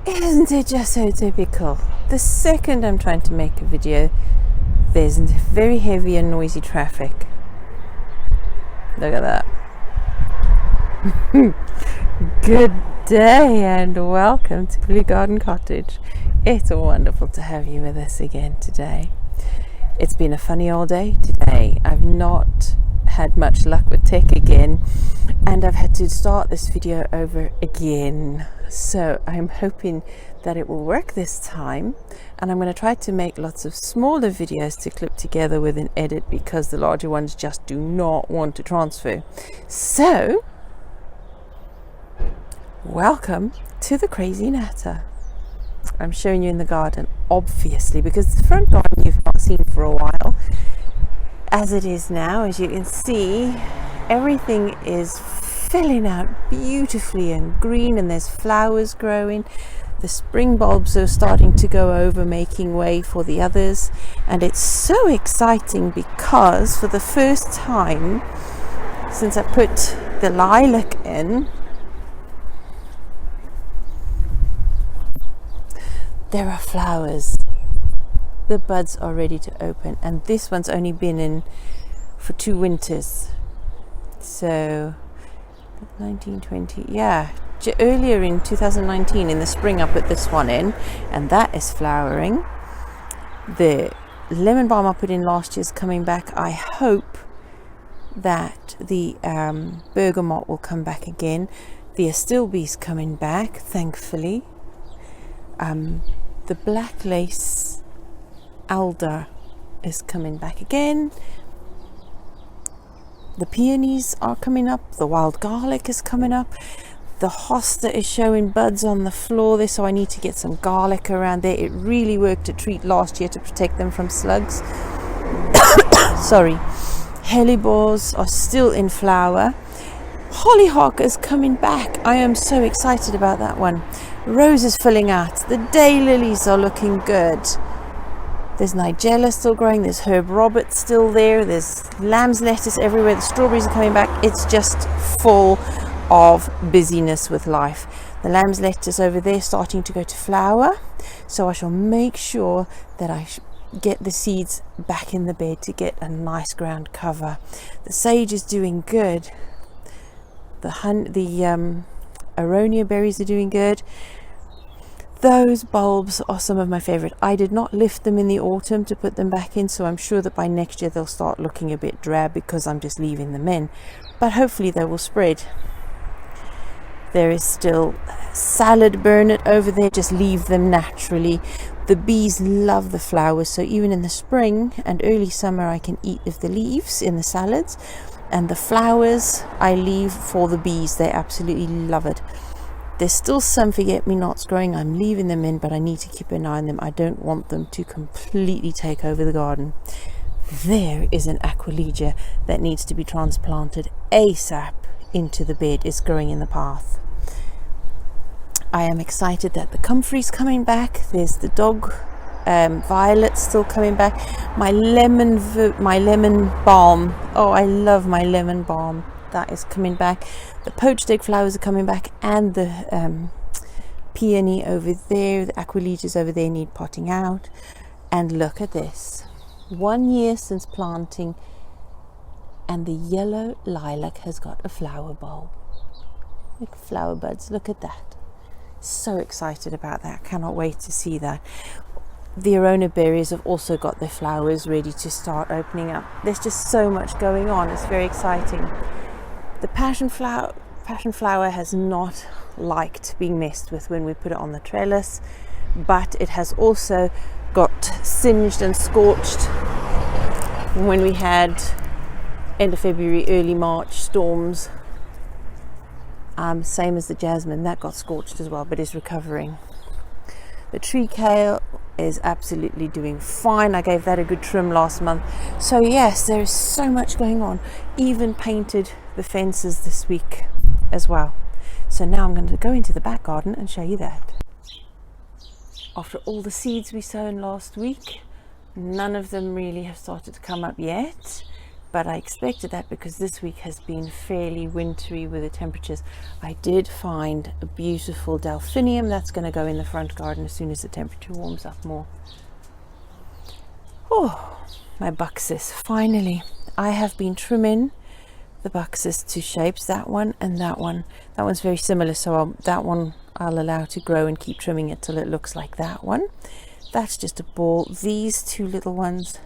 Isn't it just so typical? The second I'm trying to make a video, there's very heavy and noisy traffic. Look at that. Good day and welcome to Blue Garden Cottage. It's wonderful to have you with us again today. It's been a funny old day today. I've not had much luck with tech again, and I've had to start this video over again. So I'm hoping that it will work this time, and I'm going to try to make lots of smaller videos to clip together with an edit because the larger ones just do not want to transfer. So welcome to the Crazy Natter. I'm showing you in the garden, obviously, because the front garden you've not seen for a while. As it is now, as you can see, everything is filling out beautifully and green, and there's flowers growing. The spring bulbs are starting to go over, making way for the others, and it's so exciting because for the first time since I put the lilac in, there are flowers. The buds are ready to open, and this one's only been in for 2 winters. So 1920, yeah, earlier in 2019 in the spring I put this one in, and that is flowering. The lemon balm I put in last year is coming back. I hope that the bergamot will come back again. The astilbe's coming back, thankfully. The black lace alder is coming back again. The peonies are coming up. The wild garlic is coming up. The hosta is showing buds on the floor there, so I need to get some garlic around there. It really worked a treat last year to protect them from slugs. Sorry. Hellebores are still in flower. Hollyhock is coming back. I am so excited about that one. Rose is filling out. The daylilies are looking good. There's nigella still growing. There's herb robert still there. There's lamb's lettuce everywhere. The strawberries are coming back. It's just full of busyness with life. The lamb's lettuce over there starting to go to flower, so I shall make sure that I get the seeds back in the bed to get a nice ground cover. The sage is doing good. The aronia berries are doing good. Those bulbs are some of my favorite. I did not lift them in the autumn to put them back in, so I'm sure that by next year they'll start looking a bit drab because I'm just leaving them in, but hopefully they will spread. There is still salad burnet over there. Just leave them naturally. The bees love the flowers, so even in the spring and early summer I can eat of the leaves in the salads, and the flowers I leave for the bees. They absolutely love it. There's still some forget-me-nots growing. I'm leaving them in, but I need to keep an eye on them. I don't want them to completely take over the garden. There is an aquilegia that needs to be transplanted ASAP into the bed. It's growing in the path. I am excited that the comfrey's coming back. There's the dog violet still coming back. My lemon balm. Oh, I love my lemon balm. That is coming back. The poached egg flowers are coming back, and the peony over there, the aquilegias over there need potting out. And look at this. 1 year since planting, and the yellow lilac has got a flower bulb. Look, flower buds, look at that. So excited about that. Cannot wait to see that. The aronia berries have also got their flowers ready to start opening up. There's just so much going on. It's very exciting. The passion flower has not liked being messed with when we put it on the trellis, but it has also got singed and scorched when we had end of February, early March storms. Same as the jasmine, that got scorched as well, but is recovering. The tree kale is absolutely doing fine. I gave that a good trim last month. So yes, there is so much going on. Even painted the fences this week as well. So now I'm going to go into the back garden and show you that. After all the seeds we sown last week, none of them really have started to come up yet. but I expected that because this week has been fairly wintry with the temperatures. I did find a beautiful delphinium that's going to go in the front garden as soon as the temperature warms up more. Oh, my buxus, finally. I have been trimming the buxus to shapes, that one and that one. That one's very similar, so that one I'll allow to grow and keep trimming it till it looks like that one. That's just a ball. These two little ones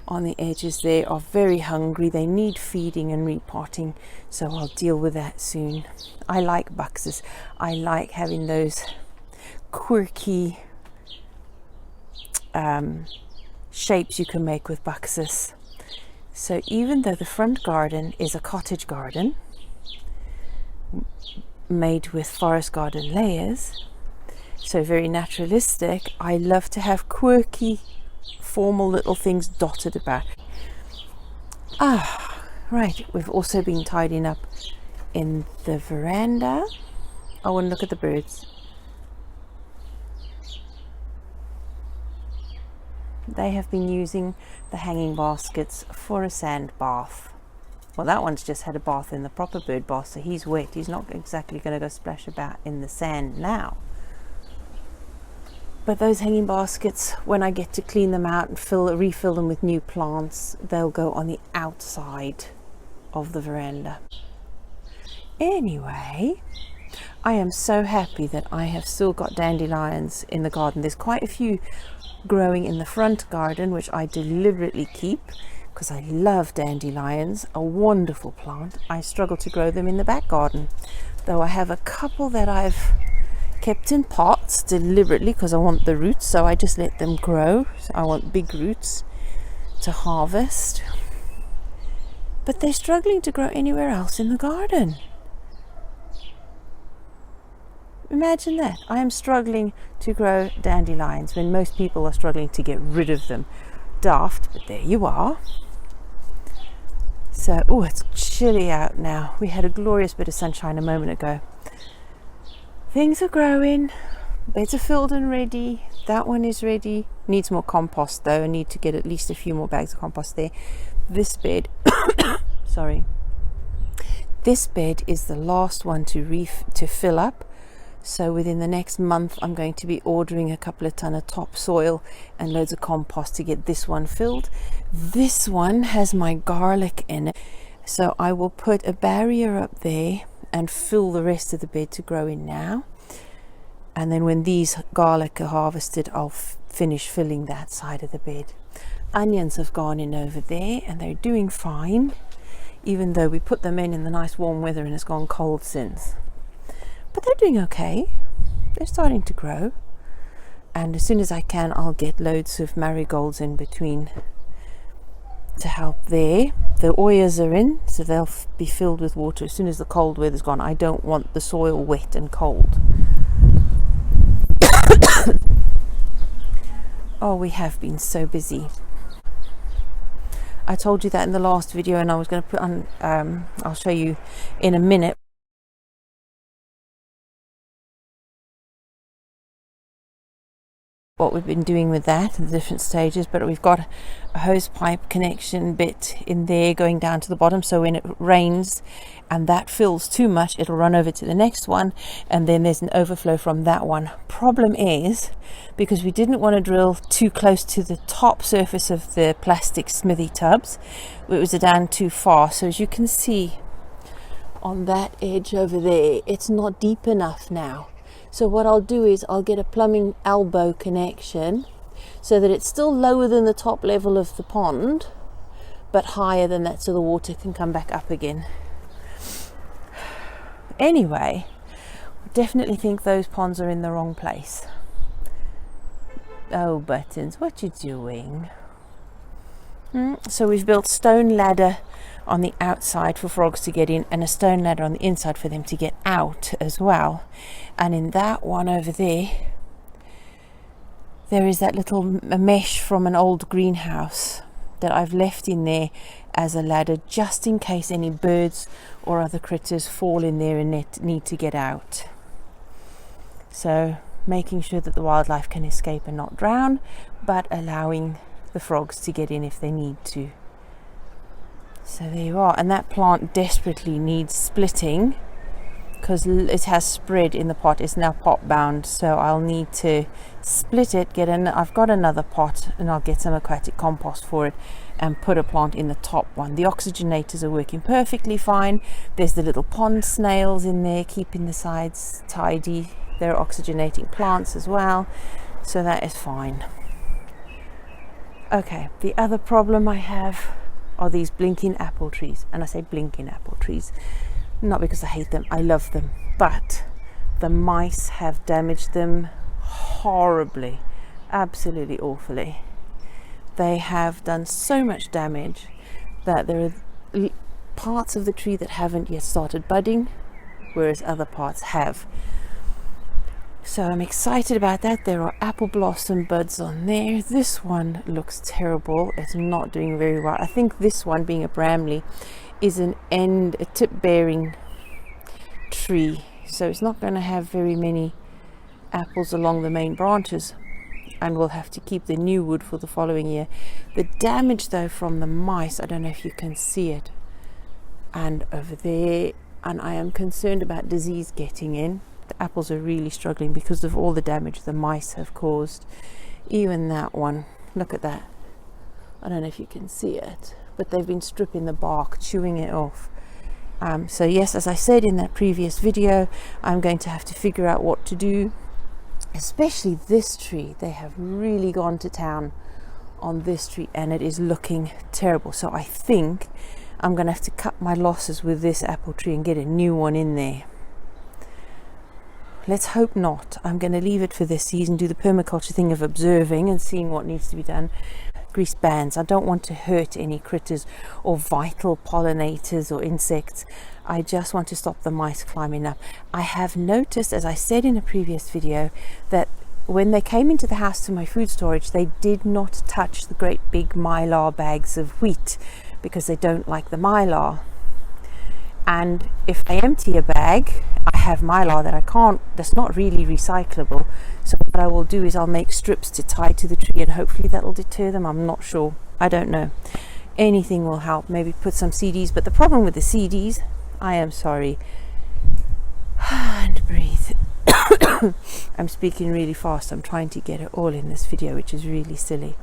on the edges there are very hungry. They need feeding and repotting, so I'll deal with that soon. I like buxus. I like having those quirky shapes you can make with buxus. So even though the front garden is a cottage garden made with forest garden layers, so very naturalistic, I love to have quirky formal little things dotted about. Right, we've also been tidying up in the veranda. Oh, and look at the birds. They have been using the hanging baskets for a sand bath. Well, that one's just had a bath in the proper bird bath, so he's wet. He's not exactly going to go splash about in the sand now. But those hanging baskets, when I get to clean them out and refill them with new plants, they'll go on the outside of the veranda. Anyway, I am so happy that I have still got dandelions in the garden. There's quite a few growing in the front garden, which I deliberately keep because I love dandelions, a wonderful plant. I struggle to grow them in the back garden, though I have a couple that I've kept in pots deliberately because I want the roots, so I just let them grow. So I want big roots to harvest, but they're struggling to grow anywhere else in the garden. Imagine that. I am struggling to grow dandelions when most people are struggling to get rid of them. Daft, but there you are. So, oh, it's chilly out now. We had a glorious bit of sunshine a moment ago. Things are growing. Beds are filled and ready. That one is ready. Needs more compost though. I need to get at least a few more bags of compost there. This bed, sorry. This bed is the last one to fill up. So within the next month, I'm going to be ordering a couple of ton of topsoil and loads of compost to get this one filled. This one has my garlic in it. So I will put a barrier up there and fill the rest of the bed to grow in now. And then when these garlic are harvested, I'll finish filling that side of the bed. Onions have gone in over there and they're doing fine, even though we put them in the nice warm weather and it's gone cold since. But they're doing okay. They're starting to grow. And as soon as I can, I'll get loads of marigolds in between to help there. The oyas are in, so they'll be filled with water as soon as the cold weather's gone. I don't want the soil wet and cold. Oh, we have been so busy. I told you that in the last video, and I was going to put on, I'll show you in a minute, what we've been doing with that in the different stages. But we've got a hose pipe connection bit in there going down to the bottom, so when it rains and that fills too much, it'll run over to the next one, and then there's an overflow from that one. Problem is, because we didn't want to drill too close to the top surface of the plastic smithy tubs, it was down too far. So as you can see on that edge over there, it's not deep enough now. So what I'll do is I'll get a plumbing elbow connection so that it's still lower than the top level of the pond, but higher than that, so the water can come back up again. Anyway, I definitely think those ponds are in the wrong place. Oh, Buttons, what you doing? So we've built stone ladder on the outside for frogs to get in, and a stone ladder on the inside for them to get out as well. And in that one over there, there is that little mesh from an old greenhouse that I've left in there as a ladder, just in case any birds or other critters fall in there and need to get out. So making sure that the wildlife can escape and not drown, but allowing the frogs to get in if they need to. So there you are, and that plant desperately needs splitting because it has spread in the pot. It's now pot bound, so I'll need to split it. I've got another pot, and I'll get some aquatic compost for it and put a plant in the top one. The oxygenators are working perfectly fine. There's the little pond snails in there keeping the sides tidy. They're oxygenating plants as well, so that is fine. Okay, the other problem I have are these blinking apple trees. And I say blinking apple trees not because I hate them, I love them, but the mice have damaged them horribly, absolutely awfully. They have done so much damage that there are parts of the tree that haven't yet started budding, whereas other parts have. So I'm excited about that. There are apple blossom buds on there. This one looks terrible. It's not doing very well. I think this one, being a Bramley, is a tip bearing tree, so it's not going to have very many apples along the main branches, and we'll have to keep the new wood for the following year. The damage though from the mice, I don't know if you can see it, and over there, and I am concerned about disease getting in. The apples are really struggling because of all the damage the mice have caused. Even that one, look at that. I don't know if you can see it, but they've been stripping the bark, chewing it off. So yes, as I said in that previous video, I'm going to have to figure out what to do, especially this tree. They have really gone to town on this tree and it is looking terrible. So I think I'm going to have to cut my losses with this apple tree and get a new one in there. Let's hope not. I'm going to leave it for this season, do the permaculture thing of observing and seeing what needs to be done. Grease bands. I don't want to hurt any critters or vital pollinators or insects. I just want to stop the mice climbing up. I have noticed, as I said in a previous video, that when they came into the house to my food storage, they did not touch the great big mylar bags of wheat because they don't like the mylar. And if I empty a bag, I have mylar that's not really recyclable. So what I will do is I'll make strips to tie to the tree and hopefully that'll deter them. I'm not sure. I don't know. Anything will help. Maybe put some CDs. But the problem with the CDs, I am sorry. And breathe. I'm speaking really fast. I'm trying to get it all in this video, which is really silly.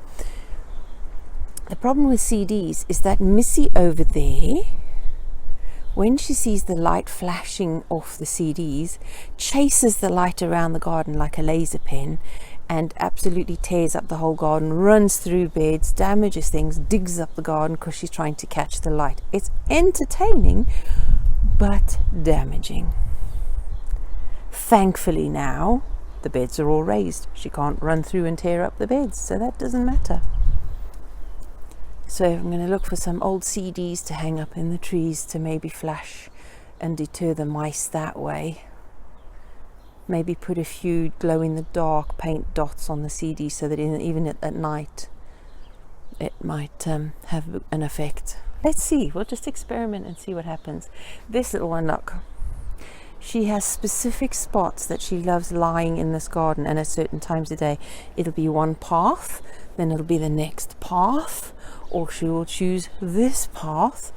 The problem with CDs is that Missy over there, when she sees the light flashing off the CDs, chases the light around the garden like a laser pen and absolutely tears up the whole garden, runs through beds, damages things, digs up the garden because she's trying to catch the light. It's entertaining, but damaging. Thankfully now, the beds are all raised. She can't run through and tear up the beds, so that doesn't matter. So I'm going to look for some old CDs to hang up in the trees to maybe flash and deter the mice that way. Maybe put a few glow-in-the-dark paint dots on the CD so that even at night it might have an effect. Let's see. We'll just experiment and see what happens. This little one, look. She has specific spots that she loves lying in this garden, and at certain times of day it'll be one path, then it'll be the next path, or she will choose this path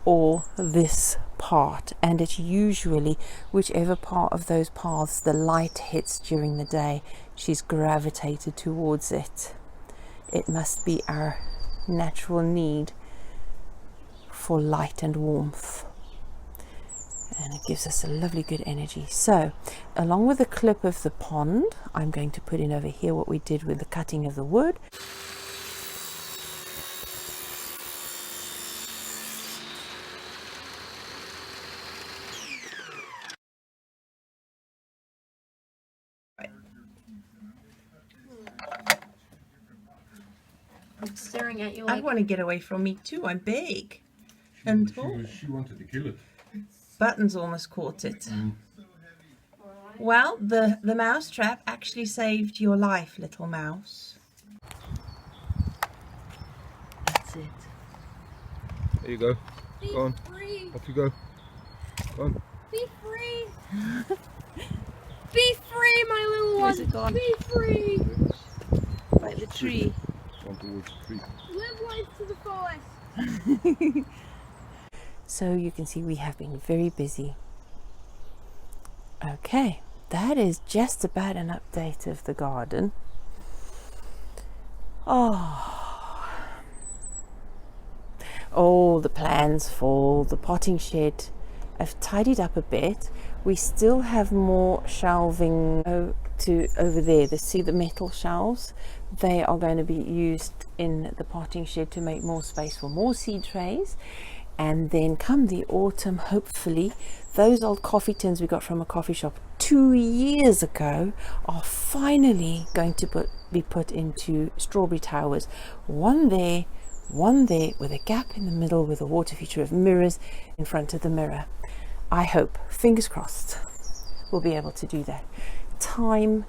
or this part, and it's usually whichever part of those paths the light hits during the day, she's gravitated towards it. It must be our natural need for light and warmth, and it gives us a lovely good energy. So along with the clip of the pond, I'm going to put in over here what we did with the cutting of the wood. I'm staring at you I like... want to get away from me too. I'm big and tall. She wanted to kill it. Buttons almost caught it. Well, the mouse trap actually saved your life, little mouse. That's it. There you go. Be Go on. free. Off you go. Go on. Be free. Be free, my little one. Where's it gone? Be free. By the tree. Gone towards the tree. Live life to the fullest. So you can see we have been very busy. Okay, that is just about an update of the garden. Oh, the plans for the potting shed. I've tidied up a bit. We still have more shelving to over there. See the metal shelves? They are going to be used in the potting shed to make more space for more seed trays. And then come the autumn, hopefully, those old coffee tins we got from a coffee shop 2 years ago are finally going to be put into strawberry towers. One there with a gap in the middle with a water feature of mirrors in front of the mirror. I hope, fingers crossed, we'll be able to do that. Time,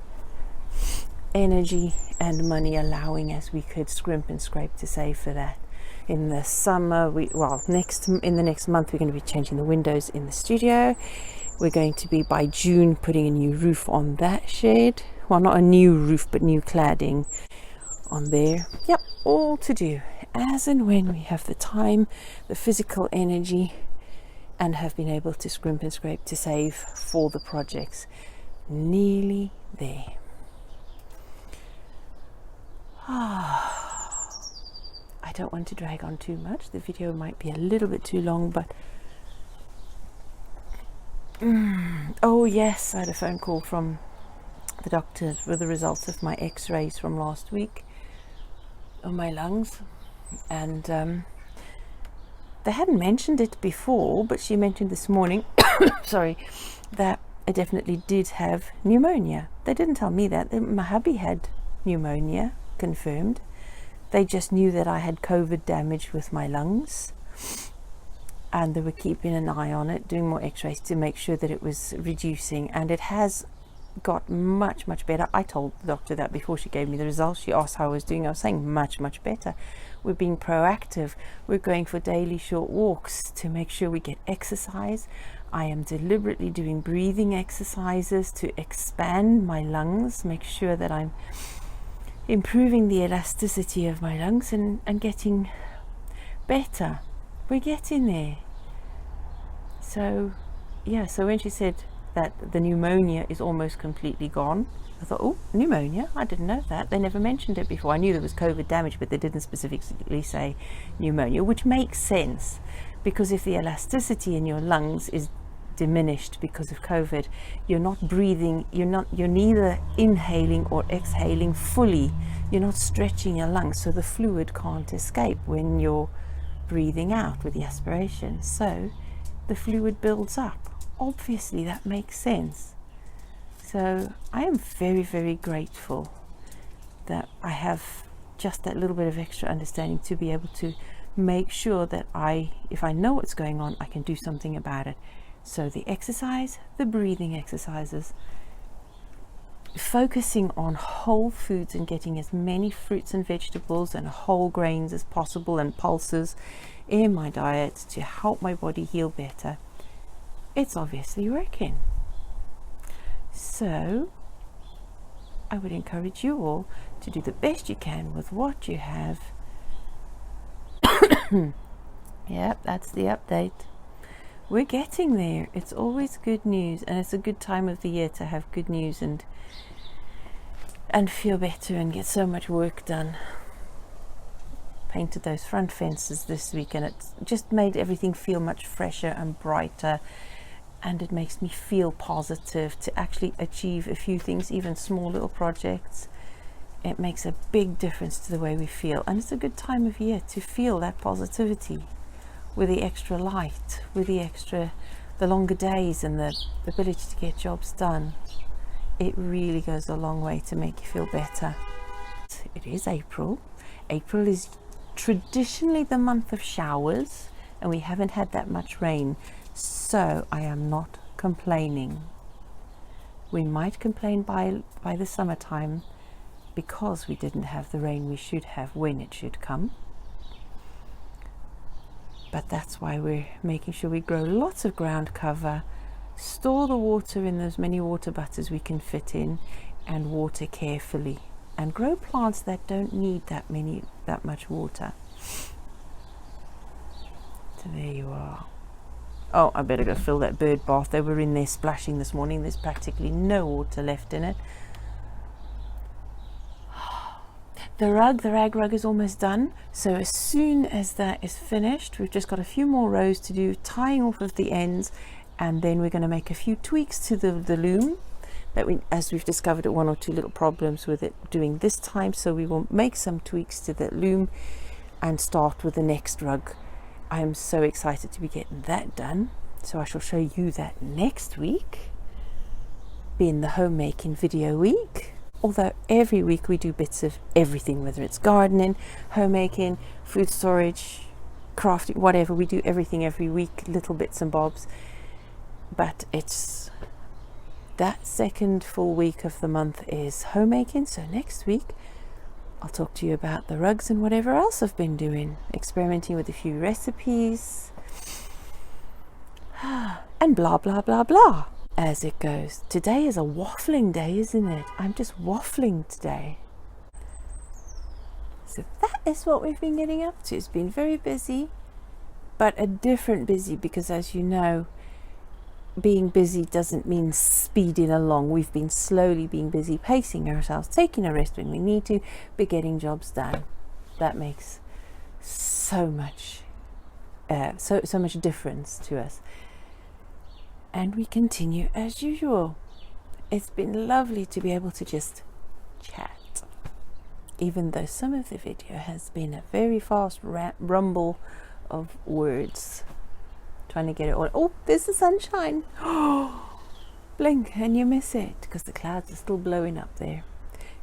energy and money allowing, as we could scrimp and scrape to save for that. In the summer, in the next month, we're going to be changing the windows in the studio. We're going to be, by June, putting a new roof on that shed. Well, not a new roof, but new cladding on there. Yep, all to do as and when we have the time, the physical energy, and have been able to scrimp and scrape to save for the projects. Nearly there. I don't want to drag on too much. The video might be a little bit too long, but oh yes, I had a phone call from the doctor with the results of my x-rays from last week on my lungs, and they hadn't mentioned it before, but she mentioned this morning sorry, that I definitely did have pneumonia. They didn't tell me that. My hubby had pneumonia confirmed. They just knew that I had COVID damage with my lungs, and they were keeping an eye on it, doing more x-rays to make sure that it was reducing, and it has got much better. I told the doctor that before she gave me the results. She asked how I was doing. I was saying much better. We're being proactive. We're going for daily short walks to make sure we get exercise. I am deliberately doing breathing exercises to expand my lungs, make sure that I'm improving the elasticity of my lungs and getting better. We're getting there. So yeah, so when she said that the pneumonia is almost completely gone, I thought, oh, pneumonia, I didn't know that. They never mentioned it before. I knew there was COVID damage, but they didn't specifically say pneumonia, which makes sense, because if the elasticity in your lungs is diminished because of COVID, you're not breathing, you're neither inhaling or exhaling fully. You're not stretching your lungs, so the fluid can't escape when you're breathing out with the aspiration. So the fluid builds up. Obviously that makes sense. So I am very grateful that I have just that little bit of extra understanding to be able to make sure that if I know what's going on, I can do something about it. So the exercise, the breathing exercises, focusing on whole foods and getting as many fruits and vegetables and whole grains as possible and pulses in my diet to help my body heal better. It's obviously working. So I would encourage you all to do the best you can with what you have. Yep, that's the update. We're getting there. It's always good news, and it's a good time of the year to have good news and feel better and get so much work done. Painted those front fences this week, and it's just made everything feel much fresher and brighter, and it makes me feel positive to actually achieve a few things, even small little projects. It makes a big difference to the way we feel, and it's a good time of year to feel that positivity with the extra light, with the longer days and the ability to get jobs done. It really goes a long way to make you feel better. It is April. April is traditionally the month of showers, and we haven't had that much rain, so I am not complaining. We might complain by the summertime because we didn't have the rain we should have when it should come. But that's why we're making sure we grow lots of ground cover, store the water in those many water butters we can fit in, and water carefully, and grow plants that don't need that much water. So there you are. Oh, I better go fill that bird bath. They were in there splashing this morning. There's practically no water left in it. The rag rug is almost done. So as soon as that is finished, we've just got a few more rows to do, tying off of the ends, and then we're going to make a few tweaks to the loom. That as we've discovered, one or two little problems with it doing this time, so we will make some tweaks to the loom and start with the next rug. I am so excited to be getting that done, so I shall show you that next week, being the homemaking video week. Although every week we do bits of everything, whether it's gardening, homemaking, food storage, crafting, whatever. We do everything every week, little bits and bobs. But it's that second full week of the month is homemaking. So next week I'll talk to you about the rugs and whatever else I've been doing, experimenting with a few recipes and blah blah blah blah as it goes. Today is a waffling day, isn't it? I'm just waffling today. So that is what we've been getting up to. It's been very busy, but a different busy, because as you know, being busy doesn't mean speeding along. We've been slowly being busy, pacing ourselves, taking a rest when we need to, but getting jobs done. That makes so much so much difference to us. And we continue as usual. It's been lovely to be able to just chat, even though some of the video has been a very fast rumble of words, trying to get it all. Oh, there's the sunshine. Blink and you miss it because the clouds are still blowing up there.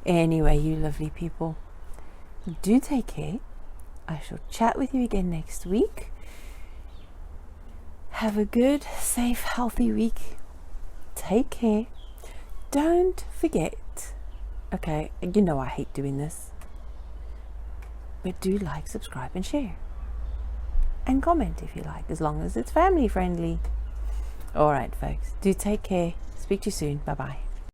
Anyway, you lovely people, do take care. I shall chat with you again next week. Have a good, safe, healthy week. Take care. Don't forget, okay, you know I hate doing this, but do like, subscribe and share, and comment if you like, as long as it's family friendly. All right folks, do take care. Speak to you soon. Bye bye.